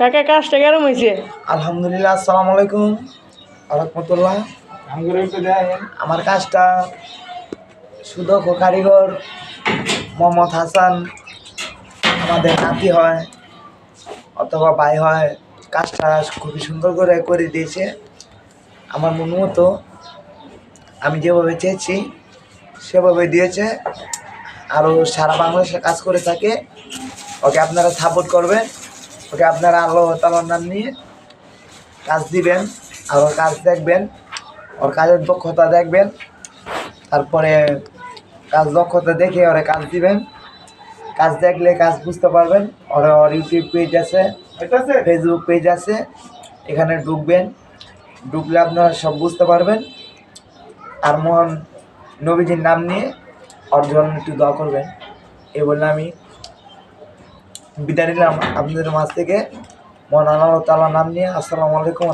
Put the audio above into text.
কাকা কাজটা কেরম হয়েছে? আলহামদুলিল্লাহ, আসসালামু আলাইকুম রহমতুল্লাহ। আমার কাজটা সুদক্ষ কারিগর মোহাম্মদ হাসান আমাদের নাতি হয় অথবা ভাই হয়, কাজটা খুবই সুন্দর করে দিয়েছে। আমার মন মতো আমি যেভাবে চেয়েছি সেভাবে দিয়েছে। আরও সারা বাংলাদেশে কাজ করে থাকে। ওকে আপনারা সাপোর্ট করবেন, ওকে আপনারা আল্লাহ তাআলার নাম নিয়ে কাজ দিবেন, আর ওর কাজ দেখবেন, ওর কাজের দক্ষতা দেখবেন, তারপরে কাজ দক্ষতা দেখে ওরে কাজ দিবেন। কাজ দেখলে কাজ বুঝতে পারবেন। ওর ইউটিউব পেজ আছে, ফেসবুক পেজ আছে, এখানে ঢুকলে আপনারা সব বুঝতে পারবেন। আর মহান নবীজির নাম নিয়ে ওর জন্য একটু দোয়া করবেন। এই বলে আমি বিদায় নিলাম আপনাদের মাঝ থেকে। মহান আল্লাহ তাআলার নাম নিয়ে। আসসালামু আলাইকুম।